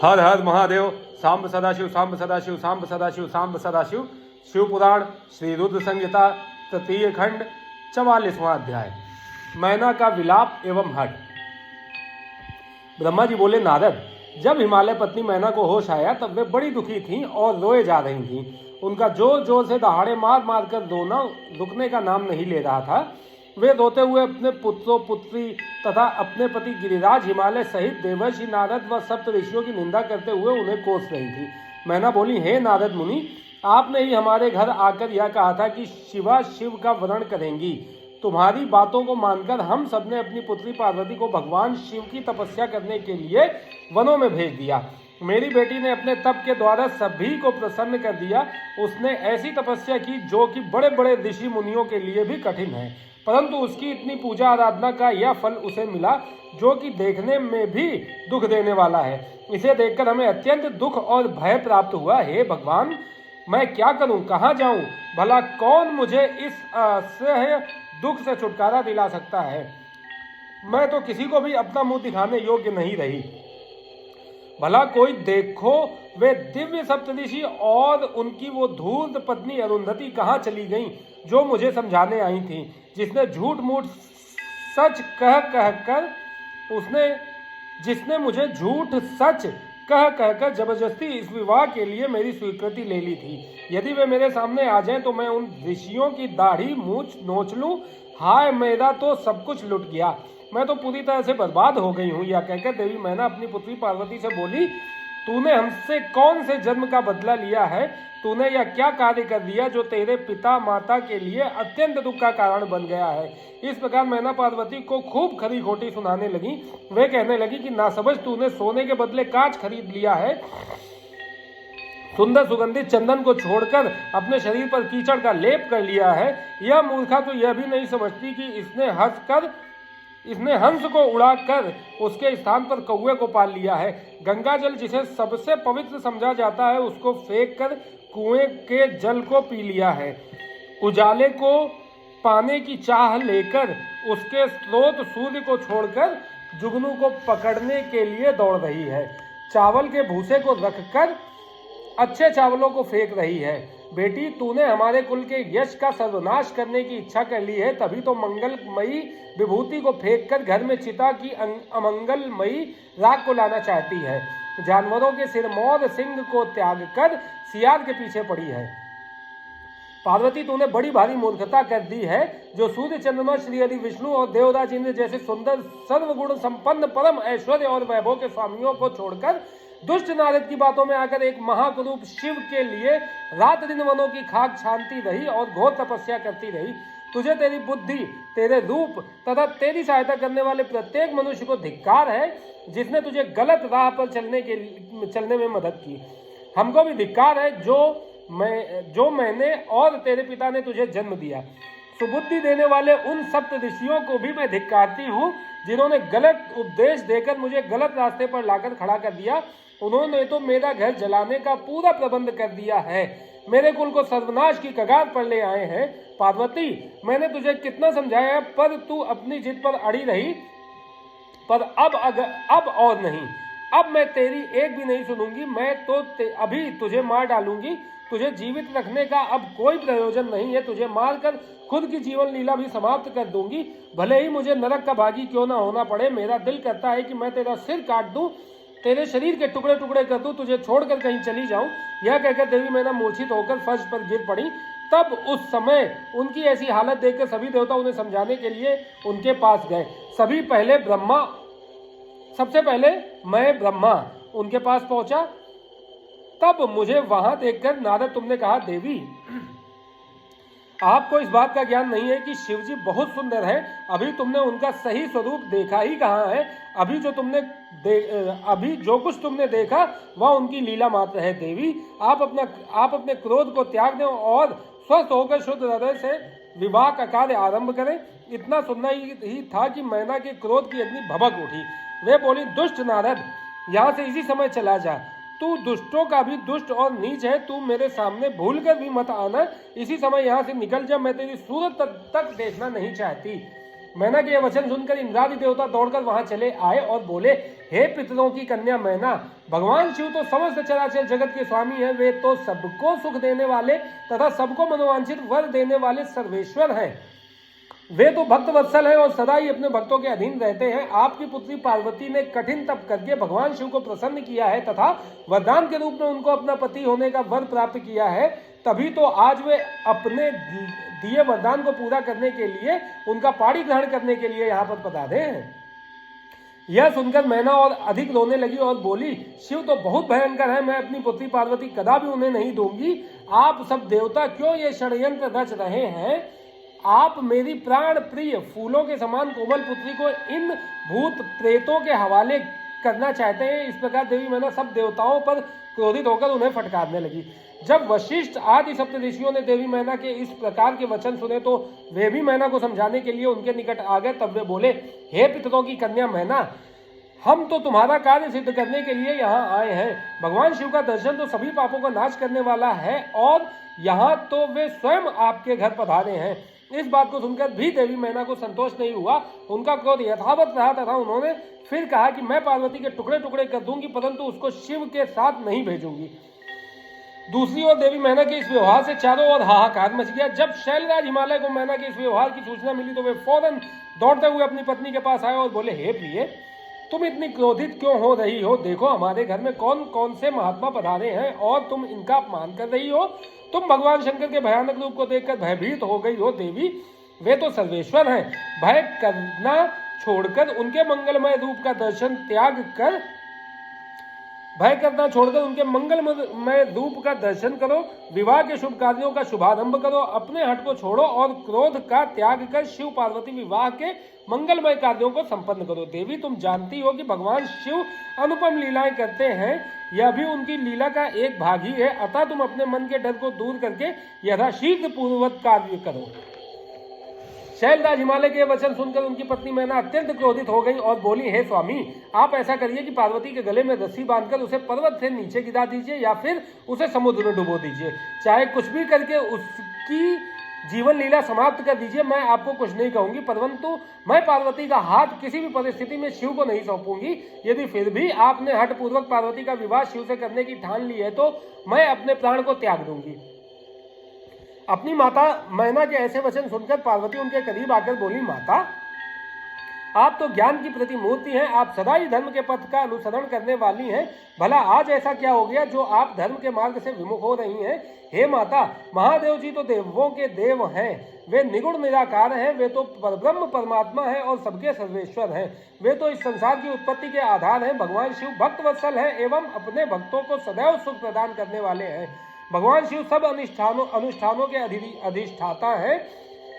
हर हर महादेव। सांब सदाशिव सांब सदाशिव सांब सदाशिव सांब सदाशिव। शिव पुराण श्री रुद्र संहिता तृतीय खंड 44वां अध्याय। मैना का विलाप एवं हट। ब्रह्मा जी बोले, नारद, जब हिमालय पत्नी मैना को होश आया तब वे बड़ी दुखी थीं और रोए जा रही थीं। उनका जोर जोर से दहाड़े मार मार कर रोना रुकने का नाम नहीं ले रहा था। वे रोते हुए अपने पुत्रों पुत्री तथा अपने पति गिरिराज हिमालय सहित देवर्षि नारद व सप्त ऋषियों की निंदा करते हुए उन्हें कोस रही थी। मैना बोली, हे नारद मुनि, आपने ही हमारे घर आकर यह कहा था कि शिवा शिव का वरण करेंगी। तुम्हारी बातों को मानकर हम सबने अपनी पुत्री पार्वती को भगवान शिव की तपस्या करने के लिए वनों में भेज दिया। मेरी बेटी ने अपने तप के द्वारा सभी को प्रसन्न कर दिया। उसने ऐसी तपस्या की जो कि बड़े बड़े ऋषि मुनियों के लिए भी कठिन है, परंतु उसकी इतनी पूजा आराधना का यह फल उसे मिला जो कि देखने में भी दुख देने वाला है। इसे देखकर हमें अत्यंत दुख और भय प्राप्त हुआ। हे भगवान, मैं क्या करूं, कहां जाऊं? भला कौन मुझे इस असह्य दुख से छुटकारा दिला सकता है? मैं तो किसी को भी अपना मुंह दिखाने योग्य नहीं रही। भला कोई देखो, वे दिव्य सप्तऋषि और उनकी वो धूर्त पत्नी अरुंधति कहाँ चली गईं, जो मुझे समझाने आई थी, जिसने झूठ मूठ सच कह कहकर जिसने मुझे झूठ सच कह कहकर जबरदस्ती इस विवाह के लिए मेरी स्वीकृति ले ली थी। यदि वे मेरे सामने आ जाएं तो मैं उन ऋषियों की दाढ़ी मूछ नोच लूं। हाय, मेरा तो सब कुछ लुट गया, मैं तो पूरी तरह से बर्बाद हो गई हूँ। यह कहकर देवी मैना अपनी पुत्री पार्वती से बोली, तूने हमसे कौन से जन्म का बदला लिया है? तूने यह क्या कार्य कर दिया जो तेरे पिता माता के लिए अत्यंत दुख का कारण बन गया है? इस प्रकार मैना पार्वती को खूब खरी खोटी सुनाने लगी। वे कहने लगी कि नासमझ, तूने सोने के बदले कांच खरीद लिया है। सुंदर सुगंधित चंदन को छोड़कर अपने शरीर पर कीचड़ का लेप कर लिया है। यह मूर्खा तो यह भी नहीं समझती कि इसने हंस को उड़ाकर उसके स्थान पर कौवे को पाल लिया है। गंगा जल जिसे सबसे पवित्र समझा जाता है, उसको फेंक कर कुएं के जल को पी लिया है। उजाले को पाने की चाह लेकर उसके स्रोत सूर्य को छोड़कर जुगनू को पकड़ने के लिए दौड़ रही है। चावल के भूसे को रखकर अच्छे चावलों को फेंक रही है। बेटी, तूने हमारे कुल के यश का सर्वनाश करने की इच्छा कर ली है, तभी तो मंगलमयी विभूति को फेंककर घर में चिता की अमंगलमयी राख को लाना चाहती है। जानवरों के सिरमौर सिंह को त्याग कर सियार के पीछे पड़ी है। पार्वती, तूने बड़ी भारी मूर्खता कर दी है, जो सूर्य चंद्रमा श्री हरि विष्णु और देवराज इंद्र जैसे सुंदर सर्वगुण संपन्न परम ऐश्वर्य और वैभव के स्वामियों को छोड़कर दुष्ट नारद की बातों में आकर एक महाकुरूप शिव के लिए रात दिन वनों की खाक छानती रही और घोर तपस्या करती रही। तुझे तेरी बुद्धि, तेरे रूप तथा तेरी सहायता करने वाले प्रत्येक मनुष्य को धिक्कार है, जिसने तुझे गलत राह पर चलने में मदद की। हमको भी धिक्कार है जो मैंने और तेरे पिता ने तुझे जन्म दिया। सुबुद्धि देने वाले उन सप्त ऋषियों को भी मैं धिक्कारती हूँ, जिन्होंने गलत उपदेश देकर मुझे गलत रास्ते पर लाकर खड़ा कर दिया। उन्होंने तो मेरा घर जलाने का पूरा प्रबंध कर दिया है, मेरे कुल को सर्वनाश की कगार पर ले आए हैं। पार्वती, मैंने तुझे कितना समझाया, पर तू अपनी जिद पर अड़ी रही। पर अब और नहीं, अब मैं तेरी एक भी नहीं सुनूंगी। मैं तो अभी तुझे मार डालूंगी। तुझे जीवित रखने का अब कोई प्रयोजन नहीं है। तुझे मारकर खुद की जीवन लीला भी समाप्त कर दूंगी, भले ही मुझे नरक का भागी क्यों ना होना पड़े। मेरा दिल करता है कि मैं तेरा सिर काट दूं, तेरे शरीर के टुकड़े टुकड़े कर दूं, तुझे छोड़कर कहीं चली जाऊं। यह कहकर देवी मैना मूर्छित होकर फर्श पर गिर पड़ी। तब उस समय उनकी ऐसी हालत देखकर सभी देवता उन्हें समझाने के लिए उनके पास गए। सबसे पहले मैं ब्रह्मा उनके पास पहुंचा। तब मुझे वहां देखकर नारद, तुमने कहा, देवी, आपको इस बात का ज्ञान नहीं है कि शिवजी बहुत सुंदर है। अभी तुमने उनका सही स्वरूप देखा ही कहाँ है? अभी जो कुछ तुमने देखा वह उनकी लीला मात्र है। देवी, आप अपने क्रोध को त्याग दें और स्वस्थ होकर शुद्ध हृदय से विवाह का कार्य आरंभ करें। इतना सुनना ही था कि मैना के क्रोध की अग्नि भभक उठी। वे बोली, दुष्ट नारद, यहाँ से इसी समय चला जा। तू दुष्टों का भी दुष्ट और नीच है। तू मेरे सामने भूलकर भी मत आना। इसी समय यहाँ से निकल जा, मैं तेरी सूरत तक देखना नहीं चाहती। मैना के यह वचन सुनकर इंद्रादि देवता दौड़कर वहां चले आए और बोले, हे पितरों की कन्या मैना, भगवान शिव तो समस्त चराचर जगत के स्वामी हैं। वे तो सबको सुख देने वाले तथा सबको मनोवांछित वर देने वाले सर्वेश्वर हैं। वे तो भक्त वत्सल हैं और सदा ही अपने भक्तों के अधीन रहते हैं। आपकी पुत्री पार्वती ने कठिन तप करके भगवान शिव को प्रसन्न किया है तथा वरदान के रूप में उनको अपना पति होने का वर प्राप्त किया है। तभी तो आज वे अपने दिए वरदान को पूरा करने के लिए, उनका पाणी ग्रहण करने के लिए यहाँ पर पधारे हैं। यह सुनकर मैना और अधिक रोने लगी और बोली, शिव तो बहुत भयंकर है, मैं अपनी पुत्री पार्वती कदा भी उन्हें नहीं दूंगी। आप सब देवता क्यों ये षड्यंत्र रच रहे हैं? आप मेरी प्राण प्रिय फूलों के समान कोमल पुत्री को इन भूत प्रेतों के हवाले करना चाहते हैं। इस प्रकार देवी मैना सब देवताओं पर क्रोधित होकर उन्हें फटकारने लगी। जब वशिष्ठ आदि सप्त ऋषियों ने देवी मैना के इस प्रकार के वचन सुने तो वे भी मैना को समझाने के लिए उनके निकट आ गए। तब वे बोले, हे पितरों की कन्या मैना, हम तो तुम्हारा कार्य सिद्ध करने के लिए यहाँ आए हैं। भगवान शिव का दर्शन तो सभी पापों का नाश करने वाला है और यहाँ तो वे स्वयं आपके घर पधारे हैं। इस बात को सुनकर भी देवी मैना को संतोष नहीं हुआ। उनका क्रोध यथावत रहा तथा उन्होंने फिर कहा कि मैं पार्वती के टुकड़े टुकड़े कर दूंगी, परंतु उसको शिव के साथ नहीं भेजूंगी। दूसरी ओर देवी मैना के इस व्यवहार से चारों ओर हाहाकार मच गया। जब शैलराज हिमालय को मैना के इस व्यवहार की सूचना मिली तो वे फौरन दौड़ते हुए अपनी पत्नी के पास आए और बोले, हे प्रिय, तुम इतनी क्रोधित क्यों हो रही हो? देखो हमारे घर में कौन कौन से महात्मा पधारे हैं और तुम इनका अपमान कर रही हो। तुम भगवान शंकर के भयानक रूप को देखकर भयभीत हो गई हो। देवी, वे तो सर्वेश्वर हैं। भय करना छोड़कर उनके मंगलमय रूप का दर्शन त्याग कर उनके मंगलमय रूप का दर्शन करो। विवाह के शुभ कार्यों का शुभारंभ करो। अपने हट को छोड़ो और क्रोध का त्याग कर शिव पार्वती विवाह के मंगलमय कार्यों को संपन्न करो। देवी, तुम जानती हो कि भगवान शिव अनुपम लीलाएं करते हैं, यह भी उनकी लीला का एक भाग ही है। अतः तुम अपने मन के डर को दूर करके यथाशीघ्र पूर्ववत कार्य करो। शैलराज हिमालय के वचन सुनकर उनकी पत्नी मैना अत्यंत क्रोधित हो गई और बोली, हे स्वामी, आप ऐसा करिए कि पार्वती के गले में रस्सी बांधकर उसे पर्वत से नीचे गिरा दीजिए या फिर उसे समुद्र में डुबो दीजिए। चाहे कुछ भी करके उसकी जीवन लीला समाप्त कर दीजिए। मैं आपको कुछ नहीं कहूंगी, परंतु मैं पार्वती का हाथ किसी भी परिस्थिति में शिव को नहीं सौंपूंगी। यदि फिर भी आपने हठ पूर्वक पार्वती का विवाह शिव से करने की ठान ली है तो मैं अपने प्राण को त्याग दूंगी। अपनी माता मैना के ऐसे वचन सुनकर पार्वती उनके करीब आकर बोली, माता, आप तो ज्ञान की प्रतिमूर्ति हैं। आप सदा ही धर्म के पथ का अनुसरण करने वाली हैं। भला आज ऐसा क्या हो गया जो आप धर्म के मार्ग से विमुख हो रही हैं? हे माता, महादेव जी तो देवों के देव हैं। वे निगुण निराकार हैं। वे तो परब्रह्म परमात्मा हैं और सबके सर्वेश्वर हैं। वे तो इस संसार की उत्पत्ति के आधार हैं। भगवान शिव भक्त वत्सल हैं एवं अपने भक्तों को सदैव सुख प्रदान करने वाले हैं। भगवान शिव सब अनुष्ठानों के अधिष्ठाता हैं।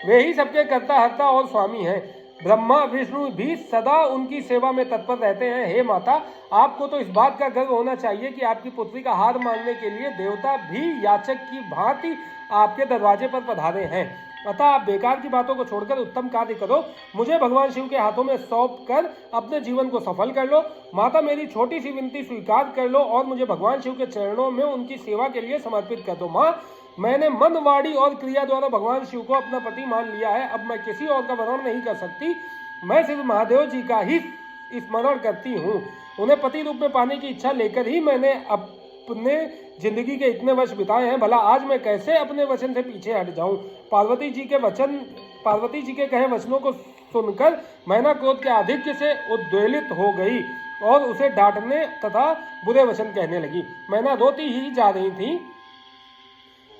वे ही सबके कर्ता हर्ता और स्वामी हैं। ब्रह्मा विष्णु भी सदा उनकी सेवा में तत्पर रहते हैं। हे माता, आपको तो इस बात का गर्व होना चाहिए कि आपकी पुत्री का हार मांगने के लिए देवता भी याचक की भांति आपके दरवाजे पर पधारे हैं। अतः आप बेकार की बातों को छोड़कर उत्तम कार्य करो। मुझे भगवान शिव के हाथों में सौंप कर अपने जीवन को सफल कर लो। माता, मेरी छोटी सी विनती स्वीकार कर लो और मुझे भगवान शिव के चरणों में उनकी सेवा के लिए समर्पित कर दो। माँ, मैंने मन, वाणी और क्रिया द्वारा भगवान शिव को अपना पति मान लिया है। अब मैं किसी और का वरण नहीं कर सकती। मैं सिर्फ महादेव जी का ही स्मरण करती हूँ। उन्हें पति रूप में पाने की इच्छा लेकर ही मैंने अपने जिंदगी के इतने वर्ष बिताए हैं। भला आज मैं कैसे अपने वचन से पीछे हट जाऊं? पार्वती जी के कहे वचनों को सुनकर मैना क्रोध के आधिक्य से उद्वेलित हो गई और उसे डांटने तथा बुरे वचन कहने लगी। मैना रोती ही जा रही थी।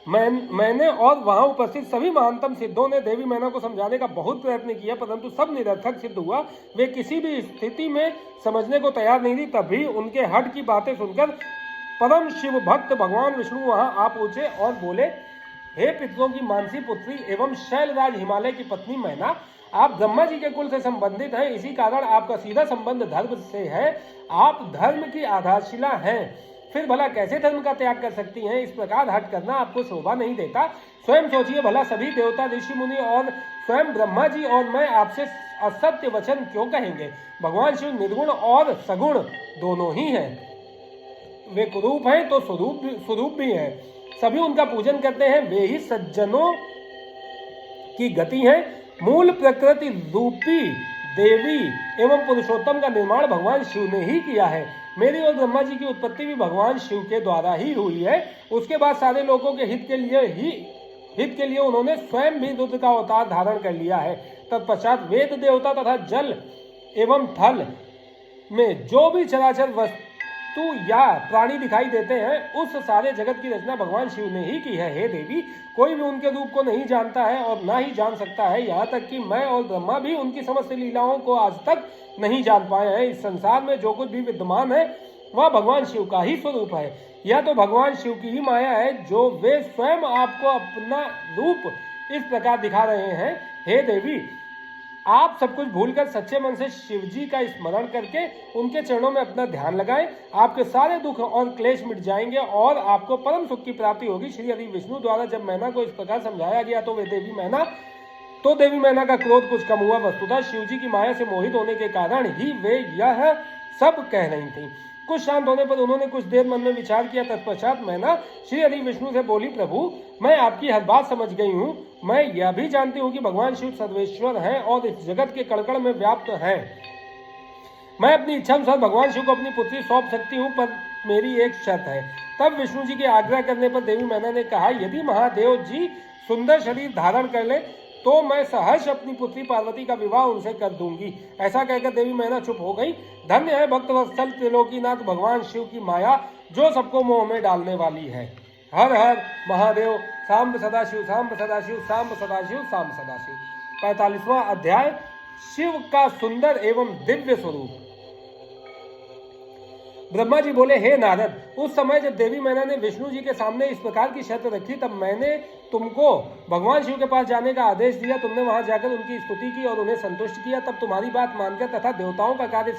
मैंने और वहां उपस्थित सभी महानतम सिद्धों ने देवी मैना को समझाने का बहुत प्रयत्न किया, परंतु सब निरर्थक सिद्ध हुआ। वे किसी भी स्थिति में समझने को तैयार नहीं थी। तभी उनके हठ की बातें सुनकर परम शिव भक्त भगवान विष्णु वहां आ पहुंचे और बोले, हे पितरों की मानसी पुत्री एवं शैलराज हिमालय की पत्नी मैना, आप ब्रह्मा जी के कुल से संबंधित हैं। इसी कारण आपका सीधा संबंध धर्म से है। आप धर्म की आधारशिला हैं। फिर भला कैसे धर्म का त्याग कर सकती हैं? इस प्रकार हट करना आपको शोभा नहीं देता। स्वयं सोचिए, भला सभी देवता, ऋषि मुनि और स्वयं ब्रह्मा जी और मैं आपसे असत्य वचन क्यों कहेंगे? भगवान शिव निर्गुण और सगुण दोनों ही हैं। वे कुरूप हैं तो स्वरूप भी हैं। सभी उनका पूजन करते हैं। वे ही सज्जनों की गति हैं। मूल प्रकृति रूपी देवी एवं पुरुषोत्तम का निर्माण भगवान शिव ने ही किया है। मेरी और ब्रह्मा जी की उत्पत्ति भी भगवान शिव के द्वारा ही हुई है। उसके बाद सारे लोगों के हित के लिए उन्होंने स्वयं भी रुद्र का अवतार धारण कर लिया है। तत्पश्चात वेद देवता तथा जल एवं थल में जो भी चराचर वस्तु या प्राणी दिखाई देते हैं, उस सारे जगत की रचना भगवान शिव ने ही की है। हे देवी, कोई भी उनके रूप को नहीं जानता है और ना ही जान सकता है। यहाँ तक कि मैं और ब्रह्मा भी उनकी समस्त लीलाओं को आज तक नहीं जान पाए हैं। इस संसार में जो कुछ भी विद्यमान है वह भगवान शिव का ही स्वरूप है। यह तो भगवान शिव की ही माया है जो वे स्वयं आपको अपना रूप इस प्रकार दिखा रहे हैं। हे देवी, आप सब कुछ भूलकर सच्चे मन से शिव जी का स्मरण करके उनके चरणों में अपना ध्यान लगाएं। आपके सारे दुख और क्लेश मिट जाएंगे और आपको परम सुख की प्राप्ति होगी। श्री हरि विष्णु द्वारा जब मैना को इस प्रकार समझाया गया तो देवी मैना का क्रोध कुछ कम हुआ। वस्तुतः शिव जी की माया से मोहित होने के कारण ही वे यह सब कह रही थी। कुछ शांत होने पर उन्होंने कुछ देर मन में विचार किया। तत्पश्चात मैना श्री हरि विष्णु से बोली, प्रभु, मैं आपकी हर बात समझ गई हूँ। मैं यह भी जानती हूँ कि भगवान शिव सर्वेश्वर हैं और इस जगत के कण में व्याप्त हैं। मैं अपनी इच्छा अनुसार भगवान शिव को अपनी पुत्री सौंप सकती हूँ, पर मेरी एक शर्त है। तब विष्णु जी के आग्रह करने पर देवी मैना ने कहा, यदि महादेव जी सुंदर शरीर धारण कर ले तो मैं सहर्ष अपनी पुत्री पार्वती का विवाह उनसे कर दूंगी। ऐसा कहकर देवी मैना चुप हो गई। धन्य है भक्तवत्सल त्रिलोकीनाथ भगवान शिव की माया, जो सबको मोह में डालने वाली है। हर हर महादेव। सांब सदाशिव, सांब सदाशिव, सांब सदाशिव, सांब सदाशिव। 45वां अध्याय, शिव का सुंदर एवं दिव्य स्वरूप। ब्रह्मा जी बोले, हे नारद, उस समय जब देवी मैना ने विष्णु जी के सामने इस प्रकार की शर्त रखी, तब मैंने तुमको भगवान शिव के पास जाने का आदेश दिया। तुमने वहां जाकर उनकी स्तुति की और उन्हें संतुष्ट किया। तब तुम्हारी बात मानकर तथा देवताओं का कार्य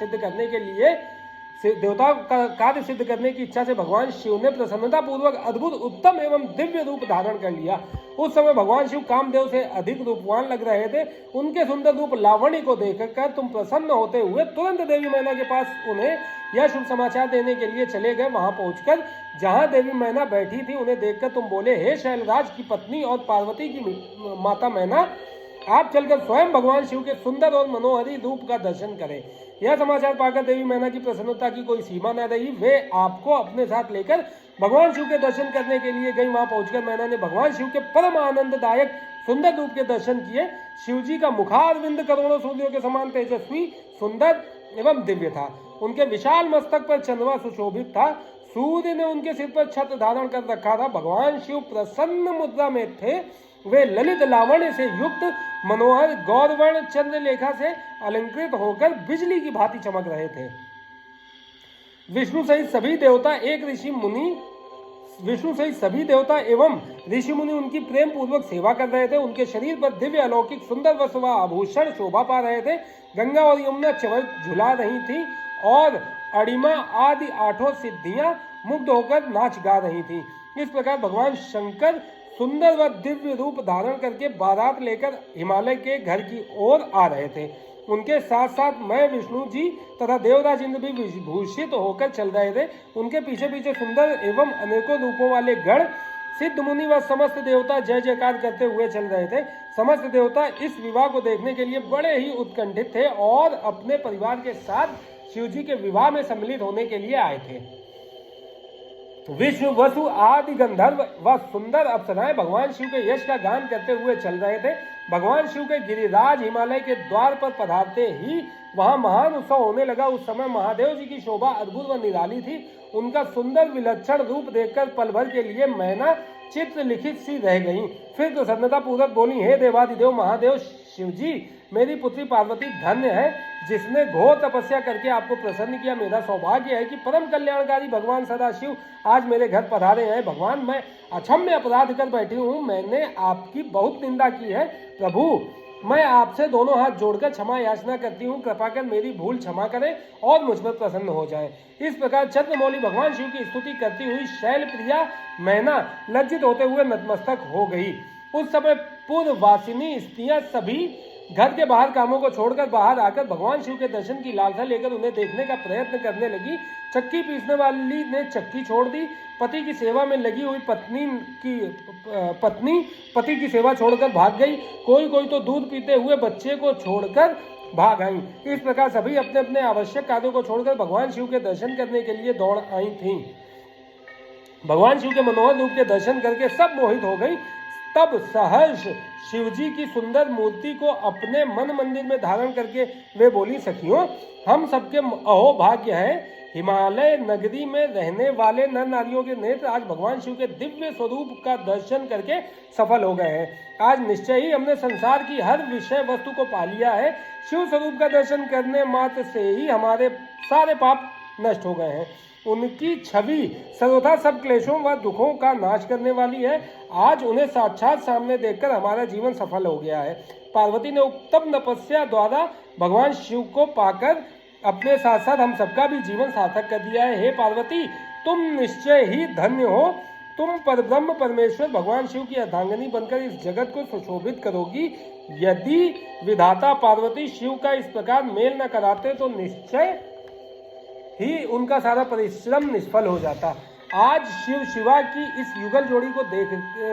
सिद्ध करने की इच्छा से भगवान शिव ने प्रसन्नता पूर्वक अद्भुत उत्तम एवं दिव्य रूप धारण कर लिया। उस समय भगवान शिव कामदेव से अधिक रूपवान लग रहे थे। उनके सुंदर रूप लावण्य को देखकर तुम प्रसन्न होते हुए तुरंत देवी मैना के पास उन्हें यह शुभ समाचार देने के लिए चले गए। वहां पहुंचकर जहां देवी मैना बैठी थी, उन्हें देखकर तुम बोले, हे शैलराज की पत्नी और पार्वती की माता मैना, आप चलकर स्वयं भगवान शिव के सुंदर और मनोहरी रूप का दर्शन करें। यह समाचार पाकर देवी मैना की प्रसन्नता की कोई सीमा न रही। वे आपको अपने साथ लेकर भगवान शिव के दर्शन करने के लिए गई। वहां पहुंचकर मैना ने भगवान शिव के परम आनंददायक सुंदर रूप के दर्शन किए। शिव जी का मुखारविंद करोड़ों सूर्यों के समान तेजस्वी, सुंदर एवं दिव्य था। उनके विशाल मस्तक पर चंद्रमा सुशोभित था। सूर्य ने उनके सिर पर छत्र धारण कर रखा था। भगवान शिव प्रसन्न मुद्रा में थे। वे ललित लावण्य से युक्त मनोहर गौरवर्ण चंद्रलेखा से अलंकृत होकर बिजली की भांति चमक रहे थे। विष्णु सहित सभी एवं ऋषि मुनि उनकी प्रेम पूर्वक सेवा कर रहे थे। उनके शरीर पर दिव्य अलौकिक सुंदर वस्त्र व आभूषण शोभा पा रहे थे। गंगा और यमुना चवर झुला रही थी और अड़िमा आदि 8 सिद्धियां मुग्ध होकर नाच गा रही थी। इस प्रकार भगवान शंकर सुंदर व दिव्य रूप धारण करके बारात लेकर हिमालय के घर की ओर आ रहे थे। उनके साथ साथ मैं, विष्णु जी तथा देवराज इंद्र भी विभूषित होकर चल रहे थे। उनके पीछे पीछे सुंदर एवं अनेकों रूपों वाले गण, सिद्ध मुनि व समस्त देवता जय जयकार करते हुए चल रहे थे। समस्त देवता इस विवाह को देखने के लिए बड़े ही उत्कंठित थे और अपने परिवार के साथ शिव जी के विवाह में सम्मिलित होने के लिए आए थे। विष्णु, वसु आदि गंधर्व व सुंदर अप्सराएं भगवान शिव के यश का गान करते हुए चल रहे थे। भगवान शिव के गिरिराज हिमालय के द्वार पर पधारते ही वहां महान उत्सव होने लगा। उस समय महादेव जी की शोभा अद्भुत व निराली थी। उनका सुंदर विलक्षण रूप देखकर पल भर के लिए मैना चित्र लिखित सी रह गई। फिर प्रसन्नता पूर्वक बोली, हे देवादिदेव महादेव शिव जी, मेरी पुत्री पार्वती धन्य है जिसने घोर तपस्या करके आपको प्रसन्न किया। मेरा सौभाग्य है कि परम कल्याणकारी भगवान सदाशिव आज मेरे घर पधारे हैं। भगवान, मैं अक्षम्य अपराध कर बैठी हूँ। मैंने आपकी बहुत निंदा की है। प्रभु, मैं आपसे दोनों हाथ जोड़कर क्षमा याचना करती हूँ। कृपा कर मेरी भूल क्षमा करें और मुझ पर प्रसन्न हो जाएं। इस प्रकार चंद्रमौली भगवान शिव की स्तुति करती हुई शैल प्रिया मैना लज्जित होते हुए नतमस्तक हो गई। उस समय पूर्ववासिनी स्त्रियां सभी घर के बाहर कामों को छोड़कर बाहर आकर भगवान शिव के दर्शन की लालसा लेकर उन्हें देखने का प्रयत्न करने लगी। चक्की पीसने वाली ने चक्की छोड़ दी। पति की सेवा में लगी हुई पत्नी पति की सेवा छोड़कर भाग गई। कोई कोई तो दूध पीते हुए बच्चे को छोड़कर भाग आई। इस प्रकार सभी अपने अपने आवश्यक कार्यों को छोड़कर भगवान शिव के दर्शन करने के लिए दौड़ आई थीं। भगवान शिव के मनोहर रूप के दर्शन करके सब मोहित हो गई। तब सहर्ष शिवजी की सुंदर मूर्ति को अपने मन मंदिर में धारण करके वे बोली, सखियों, हम सबके अहो भाग्य है, हिमालय नगरी में रहने वाले नर नारियों के नेत्र आज भगवान शिव के दिव्य स्वरूप का दर्शन करके सफल हो गए हैं। आज निश्चय ही हमने संसार की हर विषय वस्तु को पा लिया है। शिव स्वरूप का दर्शन करने मात्र से ही हमारे सारे पाप नष्ट हो गए हैं। उनकी छवि सर्वथा सब क्लेशों व दुखों का नाश करने वाली है। आज उन्हें साक्षात सामने देखकर हमारा जीवन सफल हो गया है। पार्वती ने उत्तम तपस्या द्वारा भगवान शिव को पाकर अपने साथ साथ हम सबका भी जीवन सार्थक कर दिया है। हे पार्वती, तुम निश्चय ही धन्य हो। तुम परब्रह्म परमेश्वर भगवान शिव की अर्धांगिनी बनकर इस जगत को सुशोभित करोगी। यदि विधाता पार्वती शिव का इस प्रकार मेल न कराते तो निश्चय ही उनका सारा परिश्रम निष्फल हो जाता। आज शिव शिवा की इस युगल जोड़ी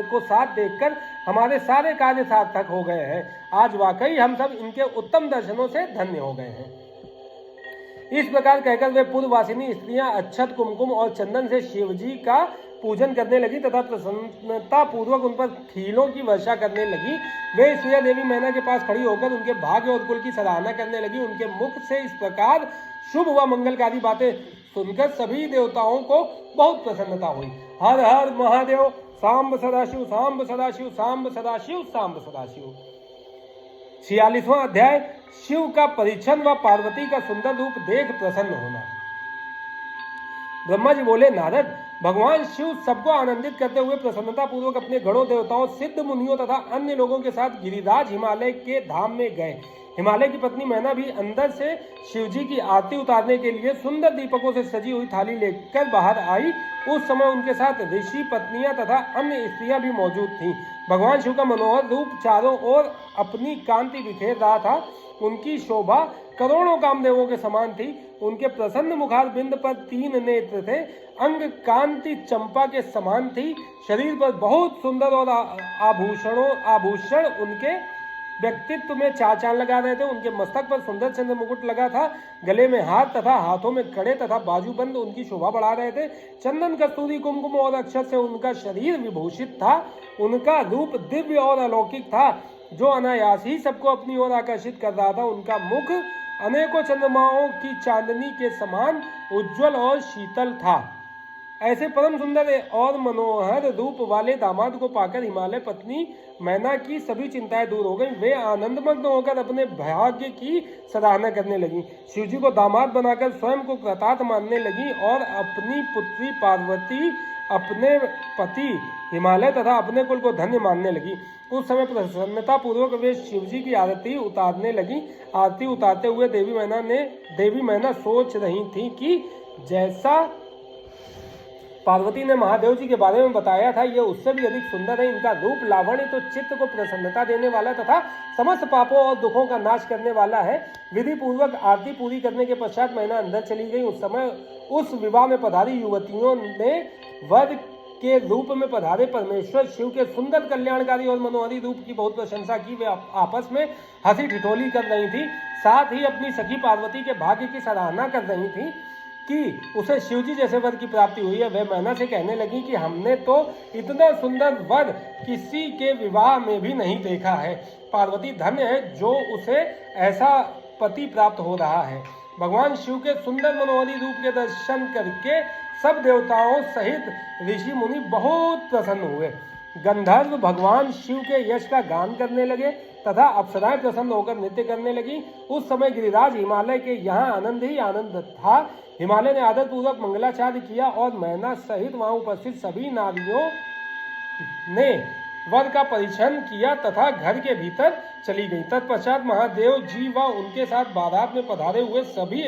को साथ देखकर हमारे सारे कार्य सार्थक हो गए हैं। आज वाकई हम सब इनके उत्तम दर्शनों से धन्य हो गए हैं। इस प्रकार कहकर वे पूर्ववासिनी स्त्रियां अक्षत, कुमकुम और चंदन से शिवजी का पूजन करने लगी तथा प्रसन्नता पूर्वक उन पर खीलों की वर्षा करने लगी। वे स्त्रियां देवी मैना के पास खड़ी होकर उनके भाग्य और कुल की सराहना करने लगी। उनके मुख से इस प्रकार शुभ व मंगलकारी बातें सुनकर सभी देवताओं को बहुत प्रसन्नता हुई। हर हर महादेव, सांब सदाशिव, सांब सदाशिव, सांब सदाशिव, सांब सदाशिव। 46वां अध्याय, शिव का परिछन व पार्वती का सुंदर रूप देख प्रसन्न होना। ब्रह्मा जी बोले, नारद, भगवान शिव सबको आनंदित करते हुए प्रसन्नता पूर्वक अपने गणों, देवताओं, सिद्ध मुनियों तथा अन्य लोगों के साथ गिरिराज हिमालय के धाम में गए। हिमालय की पत्नी मैना भी अंदर से शिवजी की आरती उतारने के लिए सुंदर दीपकों से सजी हुई थाली लेकर बाहर आई। उस समय उनके साथ ऋषि पत्नियां तथा अन्य स्त्रियां भी मौजूद थीं। भगवान शिव का मनोहर रूप चारों ओर अपनी कांति बिखेर रहा था। उनकी शोभा करोड़ों कामदेवों के समान थी। उनके प्रसन्न मुखार बिंद पर 3 नेत्र थे। अंग कांति चंपा के समान थी। शरीर पर बहुत सुंदर और आभूषण उनके व्यक्तित्व में चार चांद लगा रहे थे। उनके मस्तक पर सुंदर चंद्र मुकुट लगा था। गले में हार तथा हाथों में कड़े तथा बाजूबंद उनकी शोभा बढ़ा रहे थे। चंदन, कस्तूरी, कुमकुम और अक्षत से उनका शरीर विभूषित था। उनका रूप दिव्य और अलौकिक था, जो अनायास ही सबको अपनी ओर आकर्षित कर रहा था। उनका मुख अनेकों चंद्रमाओं की चांदनी के समान उज्जवल और शीतल था। ऐसे परम सुंदर और मनोहर रूप वाले दामाद को पाकर हिमालय पत्नी मैना की सभी चिंताएं दूर हो गईं। वे आनंदमग्न होकर अपने भाग्य की सराहना करने लगी। शिवजी को दामाद बनाकर स्वयं को कृतार्थ मानने लगी और अपनी पुत्री पार्वती, अपने पति हिमालय तथा अपने कुल को धन्य मानने लगी। उस समय प्रसन्नता पूर्वक वे शिवजी की आरती उतारने लगी। आरती उतारते हुए देवी मैना सोच रही थी कि जैसा पार्वती ने महादेव जी के बारे में बताया था, यह उससे भी अधिक सुंदर है। इनका रूप लावण्य तो चित्त को प्रसन्नता देने वाला तथा समस्त पापों और दुखों का नाश करने वाला है। विधि पूर्वक आरती पूरी करने के पश्चात मैना अंदर चली गई। उस समय उस विवाह में पधारी युवतियों ने वर के रूप में पधारे परमेश्वर शिव के सुंदर, कल्याणकारी और मनोहरी रूप की बहुत प्रशंसा की। वे आपस में हंसी ठिठोली कर रही थी। साथ ही अपनी सखी पार्वती के भाग्य की सराहना कर रही थी कि उसे शिवजी जैसे वर की प्राप्ति हुई है। वह मैना से कहने लगी कि हमने तो इतना सुंदर वर किसी के विवाह में भी नहीं देखा है। पार्वती धन्य है जो उसे ऐसा पति प्राप्त हो रहा है। भगवान शिव के सुंदर मनोहरी रूप के दर्शन करके सब देवताओं सहित ऋषि मुनि बहुत प्रसन्न हुए। गंधर्व भगवान शिव के यश का गान करने लगे तथा अप्सराएं प्रसन्न होकर नृत्य करने लगी। उस समय गिरिराज हिमालय के यहाँ आनंद ही आनंद था। हिमालय ने आदर पूर्वक मंगलाचार्य किया और मैना सहित वहां उपस्थित सभी नारियों ने वर का परिछन किया तथा घर के भीतर चली गई। तत्पश्चात महादेव जी व उनके साथ बारात में पधारे हुए सभी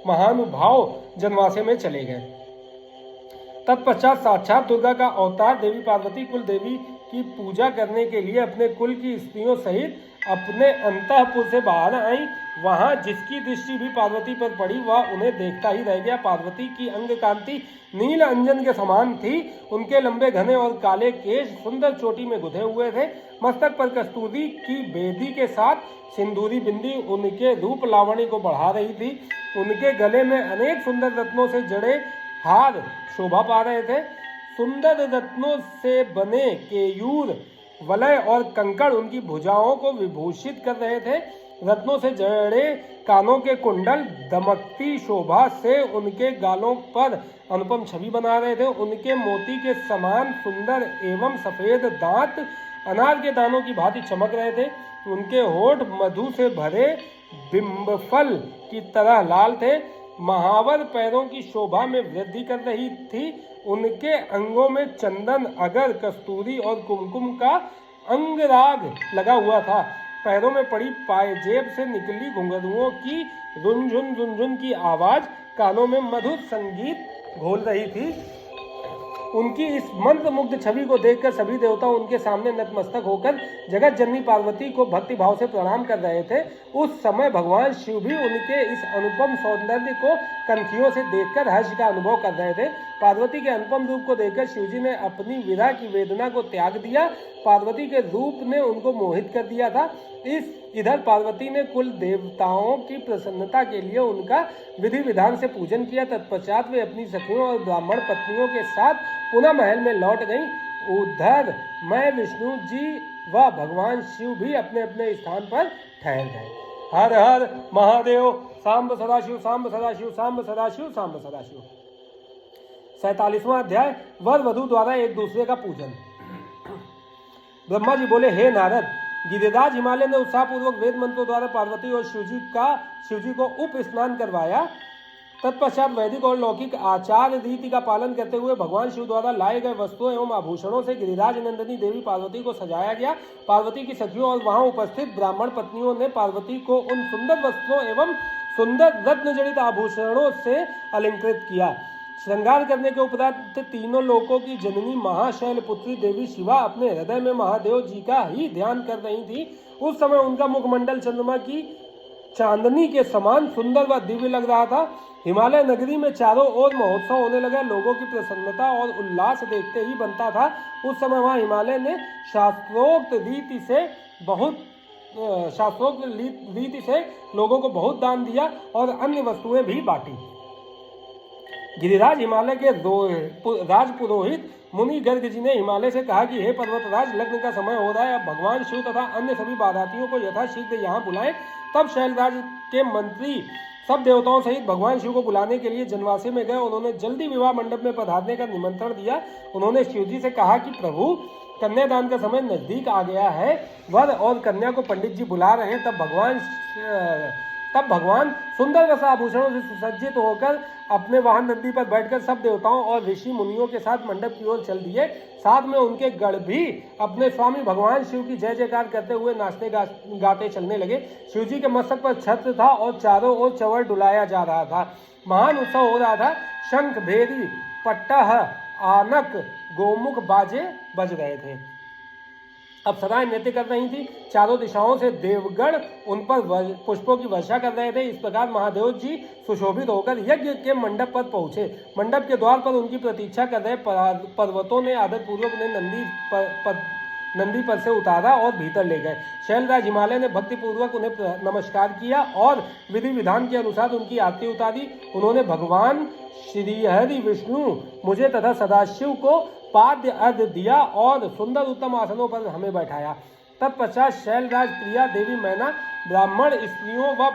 महानुभाव जनवासे में चले गए। तत्पश्चात साक्षात दुर्गा का अवतार देवी पार्वती कुल देवी की पूजा करने के लिए अपने कुल की स्त्रियों सहित अपने अंतःपुर से बाहर आई। वहां जिसकी दृष्टि भी पार्वती पर पड़ी वह उन्हें देखता ही रह गया। पार्वती की अंग कांति नील अंजन के समान थी। उनके लंबे घने और काले केश सुंदर चोटी में गुंथे हुए थे। मस्तक पर कस्तूरी की बेदी के साथ सिंदूरी बिंदी उनके रूप लावण्य को बढ़ा रही थी। उनके गले में अनेक सुंदर रत्नों से जड़े हार शोभा पा रहे थे। सुंदर रत्नों से बने केयूर, वलय और कंकड़ उनकी भुजाओं को विभूषित कर रहे थे। रत्नों से जड़े कानों के कुंडल दमकती शोभा से उनके गालों पर अनुपम छवि बना रहे थे। उनके मोती के समान सुंदर एवं सफेद दांत अनार के दानों की भांति चमक रहे थे। उनके होठ मधु से भरे बिंबफल की तरह लाल थे। महावर पैरों की शोभा में वृद्धि कर रही थी। उनके अंगों में चंदन, अगर, कस्तूरी और कुमकुम का अंगराग लगा हुआ था। पैरों में पड़ी पायजेब से निकली घुंघरुओं की रुनझुन रुनझुन की आवाज कानों में मधुर संगीत घोल रही थी। उनकी इस मंत्र मुग्ध छवि को देखकर सभी देवता उनके सामने नतमस्तक होकर जगत जननी पार्वती को भक्ति भाव से प्रणाम कर रहे थे। उस समय भगवान शिव भी उनके इस अनुपम सौंदर्य को कनखियों से देखकर हर्ष का अनुभव कर रहे थे। पार्वती के अनुपम रूप को देखकर शिवजी ने अपनी विरह की वेदना को त्याग दिया। पार्वती के रूप ने उनको मोहित कर दिया था। इधर पार्वती ने कुल देवताओं की प्रसन्नता के लिए उनका विधि विधान से पूजन किया। तत्पश्चात वे अपनी सखियों और ब्राह्मण पत्नियों के साथ पुनः महल में लौट गईं। उधर मैं, विष्णु जी व भगवान शिव भी अपने अपने स्थान पर ठहर गए। हर हर महादेव। सांब सदाशिव, सांब सदाशिव, सांब सदाशिव, सांब सदाशिव। 47वां अध्याय, वर वधु द्वारा एक दूसरे का पूजन। ब्रह्मा जी बोले, हे नारद, गिरिराज हिमालय ने उत्साहपूर्वक वेद मंत्रों द्वारा पार्वती और शिवजी को उप स्नान करवाया। तत्पश्चात वैदिक और लौकिक आचार रीति का पालन करते हुए भगवान शिव द्वारा लाए गए वस्त्रों एवं आभूषणों से गिरिराज नंदिनी देवी पार्वती को सजाया गया। पार्वती की सखियों और वहां उपस्थित ब्राह्मण पत्नियों ने पार्वती को उन सुंदर वस्त्रों एवं सुंदर रत्न जड़ित आभूषणों से अलंकृत किया। श्रृंगार करने के उपरांत तीनों लोकों की जननी महाशैल पुत्री देवी शिवा अपने हृदय में महादेव जी का ही ध्यान कर रही थी। उस समय उनका मुखमंडल चंद्रमा की चांदनी के समान सुंदर व दिव्य लग रहा था। हिमालय नगरी में चारों ओर महोत्सव होने लगा। लोगों की प्रसन्नता और उल्लास देखते ही बनता था। उस समय वहां हिमालय ने शास्त्रोक्त रीति से लोगों को बहुत दान दिया और अन्य वस्तुएं भी बांटी। गिरिराज हिमालय के राज पुरोहित मुनि गर्ग जी ने हिमालय से कहा कि हे पर्वतराज, लग्न का समय हो रहा है। अब भगवान शिव तथा अन्य सभी बारातियों को यथाशीघ्र यहाँ बुलाएं। तब शैलराज के मंत्री सब देवताओं सहित भगवान शिव को बुलाने के लिए जनवासे में गए। उन्होंने जल्दी विवाह मंडप में पधारने का निमंत्रण दिया। उन्होंने शिवजी से कहा कि प्रभु, कन्यादान का समय नजदीक आ गया है। वर और कन्या को पंडित जी बुला रहे हैं। तब भगवान सुंदर वस्त्राभूषणों से सुसज्जित होकर अपने वाहन नंदी पर बैठकर सब देवताओं और ऋषि मुनियों के साथ मंडप की ओर चल दिए। साथ में उनके गण भी अपने स्वामी भगवान शिव की जय जयकार करते हुए नाचते गाते चलने लगे। शिवजी के मस्तक पर छत्र था और चारों ओर चवर डुलाया जा रहा था। महान उत्सव हो रहा था। शंख, भेरी, पट्टह, आनक, गोमुख बाजे बज रहे थे। अप्सराएं नृत्य कर रही थी। चारों दिशाओं से देवगण उन पर पुष्पों की वर्षा कर रहे थे। इस प्रकार महादेव जी सुशोभित होकर यज्ञ के मंडप पर पहुंचे। मंडप के द्वार पर उनकी प्रतीक्षा कर रहे पर्वतों ने आदरपूर्वक नंदी पर से उतारा और भीतर ले गए। शैलराज हिमालय ने भक्तिपूर्वक उन्हें नमस्कार किया और विधि विधान के अनुसार उनकी आरती उतारी। उन्होंने भगवान श्रीहरि, विष्णु, मुझे तथा सदाशिव को पाद्य अर्घ्य दिया और सुंदर उत्तम आसनों पर हमें बैठाया। तत्पश्चात शैलराज प्रिया, देवी मैना, ब्राह्मण स्त्रियों व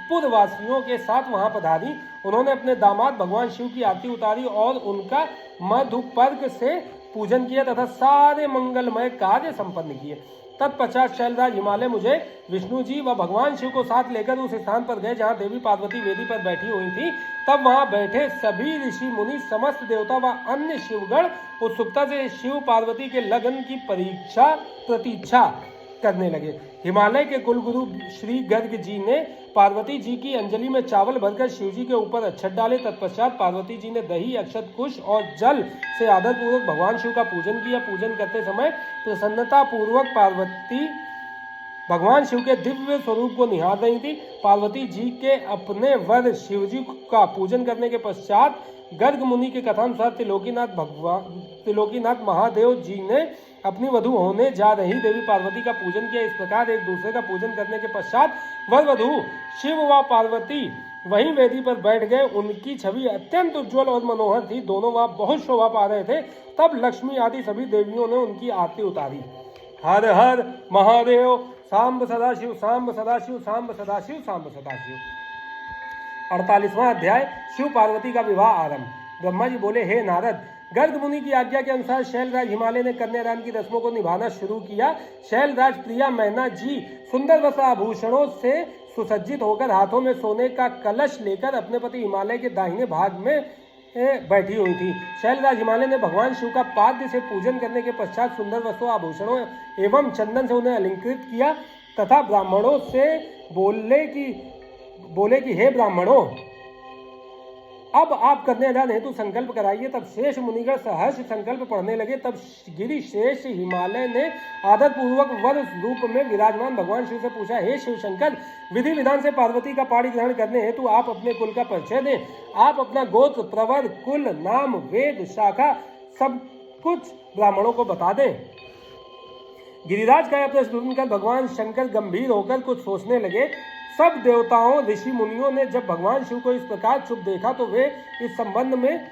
पुरवासियों के साथ वहां पधारी। उन्होंने अपने दामाद भगवान शिव की आरती उतारी और उनका मधुपर्क से पूजन किया तथा सारे मंगलमय कार्य संपन्न किए। तत्पश्चात शैलराज हिमालय मुझे विष्णु जी व भगवान शिव को साथ लेकर उस स्थान पर गए जहाँ देवी पार्वती वेदी पर बैठी हुई थी। तब वहां बैठे सभी ऋषि मुनि, समस्त देवता व अन्य शिवगण उत्सुकता से शिव पार्वती के लगन की प्रतीक्षा करने लगे। हिमालय के कुलगुरु श्री गर्ग जी ने पार्वती जी की अंजलि में चावल भरकर शिव जी के ऊपर अक्षत डाले। तत्पश्चात पार्वती जी ने दही, अक्षत, कुश और जल से आदरपूर्वक भगवान शिव का पूजन किया। पूजन करते समय प्रसन्नता पूर्वक पार्वती भगवान शिव के दिव्य स्वरूप को निहार रही थी। पार्वती जी के अपने वर शिव जी का पूजन करने के पश्चात गर्ग मुनि के कथानुसार त्रिलोकीनाथ महादेव जी ने अपनी वधू होने जा रही देवी पार्वती का पूजन किया। इस प्रकार एक दूसरे का पूजन करने के पश्चात वर वधू शिव व पार्वती वहीं वेदी पर बैठ गए। उनकी छवि अत्यंत उज्जवल और मनोहर थी। दोनों वहां बहुत शोभा पा रहे थे। तब लक्ष्मी आदि सभी देवियों ने उनकी आरती उतारी। हर हर महादेव, सांब सदाशिव, सांब सदाशिव, सांब सदाशिव, सांब सदाशिव। 48वां अध्याय, शिव पार्वती का विवाह आरंभ। ब्रह्मा जी बोले, हे नारद, गर्ग मुनि की आज्ञा के अनुसार शैलराज हिमालय ने कन्यादान की रस्मों को निभाना शुरू किया। शैलराज प्रिया मैना जी सुंदर वस्त्र आभूषणों से सुसज्जित होकर हाथों में सोने का कलश लेकर अपने पति हिमालय के दाहिने भाग में बैठी हुई थी। शैलराज हिमालय ने भगवान शिव का पाद्य से पूजन करने के पश्चात सुंदर वस्त्रों, आभूषणों एवं चंदन से उन्हें अलंकृत किया तथा ब्राह्मणों से बोले कि हे ब्राह्मणों, अब आप कन्यादान हेतु संकल्प कराइए। तब शेष मुनिगण सहर्ष संकल्प पढ़ने लगे। तब गिरि शेष हिमालय ने आदर पूर्वक वर रूप में विराजमान भगवान शिव से पूछा, हे शिव शंकर, विधि विधान से पार्वती का पाणी ग्रहण करने हेतु आप अपने कुल का परिचय दें। आप अपना गोत्र, प्रवर, कुल, नाम, वेद, शाखा सब कुछ ब्राह्मणों को बता दें। गिरिराज का प्रश्न सुनकर भगवान शंकर गंभीर होकर कुछ सोचने लगे। सब देवताओं, ऋषि मुनियों ने जब भगवान शिव को इस प्रकार चुप देखा तो वे इस संबंध में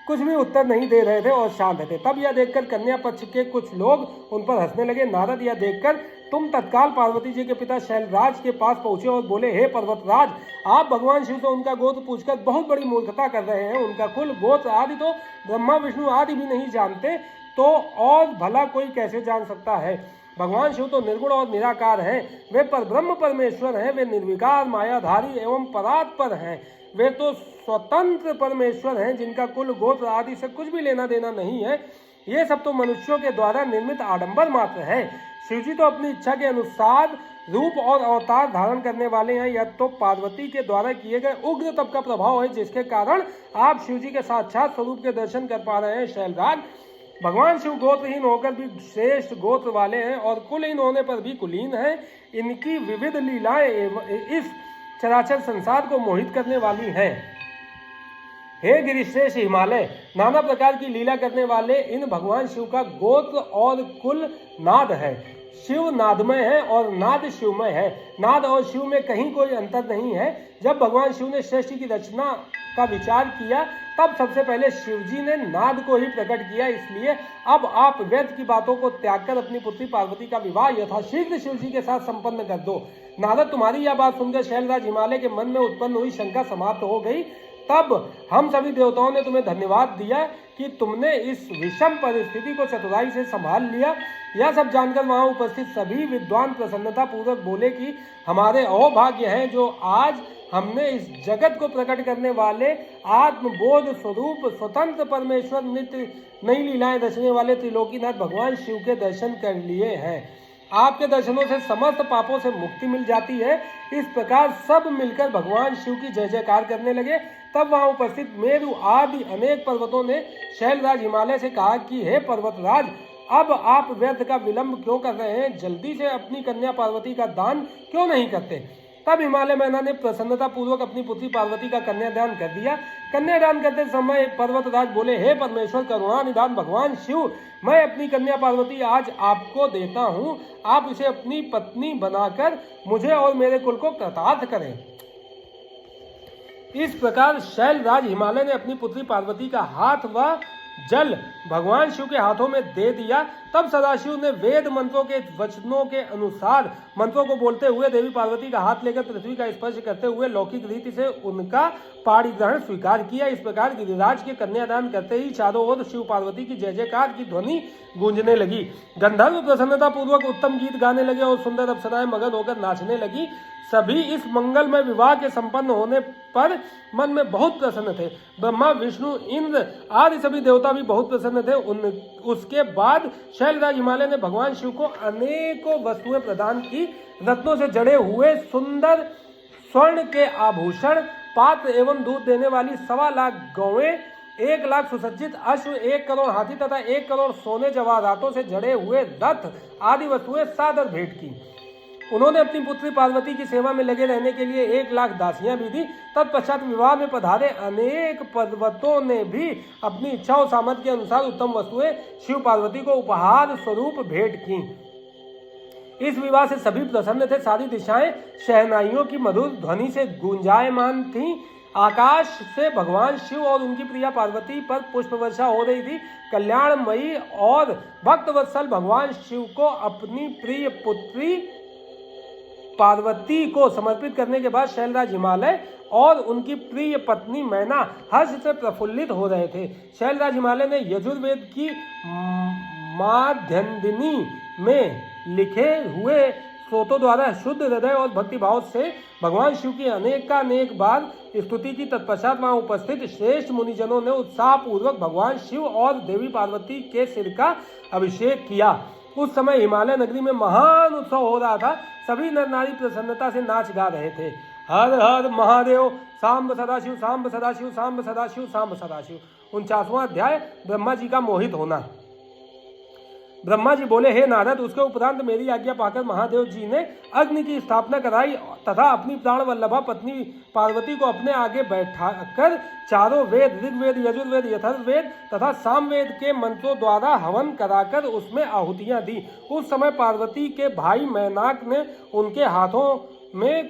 कुछ भी उत्तर नहीं दे रहे थे और शांत थे। तब यह देखकर कन्या पक्ष के कुछ लोग उन पर हंसने लगे। नारद यह देखकर तुम तत्काल पार्वती जी के पिता शैलराज के पास पहुंचे और बोले, हे पर्वतराज, आप भगवान शिव से उनका गोत्र पूछकर बहुत बड़ी मूर्खता कर रहे हैं। उनका कुल, गोत्र आदि तो ब्रह्मा विष्णु आदि भी नहीं जानते, तो और भला कोई कैसे जान सकता है। भगवान शिव तो निर्गुण और निराकार हैं। वे परब्रह्म परमेश्वर हैं। वे निर्विकार, मायाधारी एवं परात्पर हैं। वे तो स्वतंत्र परमेश्वर हैं, जिनका कुल, गोत्र आदि से कुछ भी लेना देना नहीं है। ये सब तो मनुष्यों के द्वारा निर्मित आडंबर मात्र है। शिवजी तो अपनी इच्छा के अनुसार रूप और अवतार धारण करने वाले हैं। यह तो पार्वती के द्वारा किए गए उग्र तप का प्रभाव है, जिसके कारण आप शिवजी के साक्षात स्वरूप के दर्शन कर पा रहे हैं। शैलराज, भगवान शिव गोत्रहीन होकर भी श्रेष्ठ गोत्र वाले हैं और कुलहीन होने पर भी कुलीन हैं। इनकी विविध लीलाएं इस चराचर संसार को मोहित करने वाली हैं। हे गिरिश्रेष्ठ हिमालय, नाना प्रकार की लीला करने वाले इन भगवान शिव का गोत्र और कुल नाद है। शिव नादमय है और नाद शिवमय है। नाद और शिव में कहीं कोई अंतर नहीं है। जब भगवान शिव ने सृष्टि की रचना का विचार किया, तब सबसे पहले शिवजी ने नाद को ही प्रकट किया। इसलिए अब आप व्यर्थ की बातों को त्याग कर अपनी पुत्री पार्वती का विवाह यथाशीघ्र शिवजी के साथ संपन्न कर दो। नारद, तुम्हारी यह बात सुनकर शैलराज हिमालय के मन में उत्पन्न हुई शंका समाप्त हो गई। तब हम सभी देवताओं ने तुम्हें धन्यवाद दिया कि तुमने इस विषम परिस्थिति को चतुराई से संभाल लिया। यह सब जानकर वहां उपस्थित सभी विद्वान प्रसन्नता पूर्वक बोले कि हमारे अहोभाग्य है जो आज हमने इस जगत को प्रकट करने वाले आत्मबोध स्वरूप स्वतंत्र परमेश्वर नित्य नई लीलाएं रचने वाले त्रिलोकीनाथ भगवान शिव के दर्शन कर लिए हैं। आपके दर्शनों से समस्त पापों से मुक्ति मिल जाती है। इस प्रकार सब मिलकर भगवान शिव की जय जयकार करने लगे। तब वहां उपस्थित मेरु आदि अनेक पर्वतों ने शैलराज हिमालय से कहा कि हे पर्वतराज, अब आप व्यर्थ का विलंब क्यों कर रहे हैं? जल्दी से अपनी कन्या पार्वती का दान क्यों नहीं करते? तब हिमालय मैना ने प्रसन्नता पूर्वक अपनी पुत्री पार्वती का कन्यादान कर दिया। कन्यादान करते समय पर्वतराज बोले, हे परमेश्वर करुणा निधान भगवान शिव, मैं अपनी कन्या पार्वती आज आपको देता हूँ। आप इसे अपनी पत्नी बनाकर मुझे और मेरे कुल को कृतार्थ करें। इस प्रकार शैलराज हिमालय ने अपनी पुत्री पार्वती का हाथ व जल भगवान शिव के हाथों में दे दिया। तब सदाशिव ने वेद मंत्रों के वचनों के अनुसार मंत्रों को बोलते हुए देवी पार्वती का हाथ लेकर पृथ्वी का स्पर्श करते हुए लौकिक रीति से उनका पाणी ग्रहण स्वीकार किया। इस प्रकार गिरिराज के कन्यादान करते ही चारों ओर शिव पार्वती की जय जयकार की ध्वनि गूंजने लगी। गंधर्व प्रसन्नता पूर्वक उत्तम गीत गाने लगे और सुंदर अप्सराएं मगन होकर नाचने लगी। सभी इस मंगलमय विवाह के संपन्न होने पर मन में बहुत प्रसन्न थे। ब्रह्मा, विष्णु, इंद्र आदि सभी देवता भी बहुत प्रसन्न थे। उसके बाद शैलराज हिमालय ने भगवान शिव को अनेकों वस्तुएं प्रदान की। रत्नों से जड़े हुए सुंदर स्वर्ण के आभूषण, पात्र एवं दूध देने वाली 1.25 लाख गौएं, 1 लाख सुसज्जित अश्व, 1 करोड़ हाथी तथा 1 करोड़ सोने जवाहरातों से जड़े हुए रथ आदि वस्तुएं सादर भेंट की। उन्होंने अपनी पुत्री पार्वती की सेवा में लगे रहने के लिए 1 लाख दासियां भी दी। तत्पश्चात विवाह में पधारे अनेक पर्वतों ने भी अपनी इच्छा और सामर्थ्य के अनुसार उत्तम वस्तुएं शिव पार्वती को उपहार स्वरूप भेंट की। इस विवाह से सभी प्रसन्न थे। सारी दिशाएं शहनाइयों की मधुर ध्वनि से गूंजायमान थीं। आकाश से भगवान शिव और उनकी प्रिया पार्वती पर पुष्प वर्षा हो रही थी। कल्याणमयी और भक्तवत्सल भगवान शिव को अपनी प्रिय पुत्री पार्वती को समर्पित करने के बाद शैलराज हिमालय और उनकी प्रिय पत्नी मैना हर्ष से प्रफुल्लित हो रहे थे। शैलराज हिमालय ने यजुर्वेद की माध्यन्दिनी में लिखे हुए स्रोतों द्वारा शुद्ध हृदय और भक्तिभाव से भगवान शिव की अनेक बार स्तुति की। तत्पश्चात वहां उपस्थित श्रेष्ठ मुनिजनों ने उत्साह पूर्वक भगवान शिव और देवी पार्वती के सिर का अभिषेक किया। उस समय हिमालय नगरी में महान उत्सव हो रहा था। सभी नर नारी प्रसन्नता से नाच गा रहे थे। हर हर महादेव, सांब सदाशिव, सांब सदाशिव, सांब सदाशिव, सांब सदाशिव। 49वां अध्याय, ब्रह्मा जी का मोहित होना। ब्रह्मा जी बोले, हे नारद, उसके उपरांत मेरी आज्ञा पाकर महादेव जी ने अग्नि की स्थापना कराई तथा अपनी प्राण वल्लभा पत्नी पार्वती को अपने आगे बैठाकर चारों वेद, ऋग्वेद, यजुर्वेद, अथर्ववेद तथा सामवेद के मंत्रों द्वारा हवन कराकर उसमें आहुतियां दी। उस समय पार्वती के भाई मैनाक ने उनके हाथों में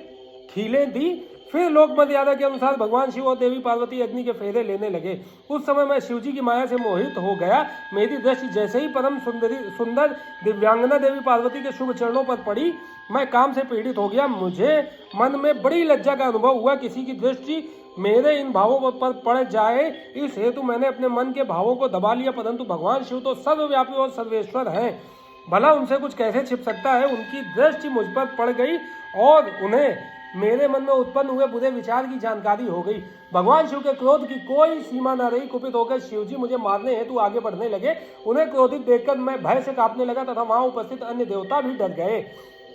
खीलें दी। फिर लोक मर्यादा के अनुसार भगवान शिव और देवी पार्वती अग्नि के फेरे लेने लगे। उस समय मैं शिवजी की माया से मोहित हो गया। मेरी दृष्टि जैसे ही परम सुंदर दिव्यांगना देवी पार्वती के शुभ चरणों पर पड़ी, मैं काम से पीड़ित हो गया। मुझे मन में बड़ी लज्जा का अनुभव हुआ। किसी की दृष्टि मेरे इन भावों पर पड़ जाए, इस हेतु मैंने अपने मन के भावों को दबा लिया। परंतु भगवान शिव तो सर्वव्यापी और सर्वेश्वर हैं, भला उनसे कुछ कैसे छिप सकता है। उनकी दृष्टि मुझ पर पड़ गई और उन्हें मेरे मन में उत्पन्न हुए बुरे विचार की जानकारी हो गई। भगवान शिव के क्रोध की कोई सीमा न रही। कुपित होकर शिवजी मुझे मारने हेतु आगे बढ़ने लगे। उन्हें क्रोधित देखकर मैं भय से कांपने लगा तथा वहां उपस्थित अन्य देवता भी डर गए।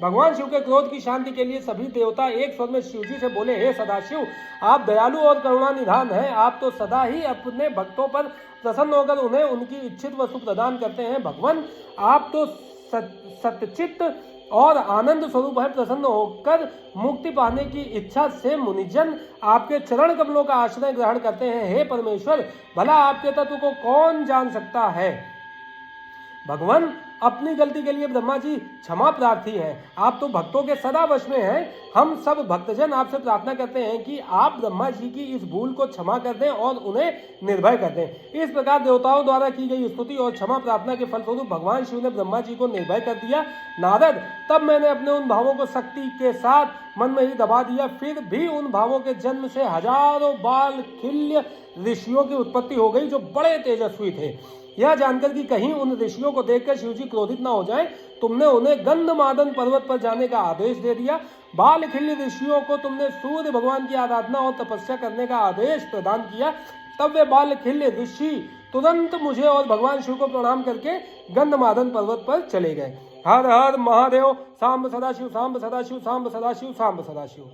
भगवान शिव के क्रोध की शांति के लिए सभी देवता एक स्वर में शिवजी से बोले, हे सदाशिव, आप दयालु और करुणा निधान हैं। आप तो सदा ही अपने भक्तों पर प्रसन्न होकर उन्हें उनकी इच्छित वस्तु प्रदान करते हैं। भगवान, आप तो सच्चित्त और आनंद स्वरूप है। प्रसन्न होकर मुक्ति पाने की इच्छा से मुनिजन आपके चरण कमलों का आश्रय ग्रहण करते हैं। हे परमेश्वर, भला आपके तत्व को कौन जान सकता है। भगवान, अपनी गलती के लिए ब्रह्मा जी क्षमा प्रार्थी हैं। आप तो भक्तों के सदा वश में हैं। हम सब भक्तजन आपसे प्रार्थना करते हैं कि आप ब्रह्मा जी की इस भूल को क्षमा कर दें और उन्हें निर्भय कर दें। इस प्रकार देवताओं द्वारा की गई स्तुति और क्षमा प्रार्थना के फलस्वरूप भगवान शिव ने ब्रह्मा जी को निर्भय कर दिया। नारद, तब मैंने अपने उन भावों को शक्ति के साथ मन में ही दबा दिया। फिर भी उन भावों के जन्म से हजारों बाल खिल्य ऋषियों की उत्पत्ति हो गई, जो बड़े तेजस्वी थे। यह जानकर कि कहीं उन ऋषियों को देखकर शिवजी क्रोधित न हो जाएं, तुमने उन्हें गंधमादन पर्वत पर जाने का आदेश दे दिया। बाल खिल्य ऋषियों को तुमने सूर्य भगवान की आराधना और तपस्या करने का आदेश प्रदान किया। तब वे बाल खिल्य ऋषि तुरंत मुझे और भगवान शिव को प्रणाम करके गंधमादन पर्वत पर चले गए। हर हर महादेव, सांब सदाशिव, सांब सदाशिव, सांब सदाशिव, सांब सदाशिव।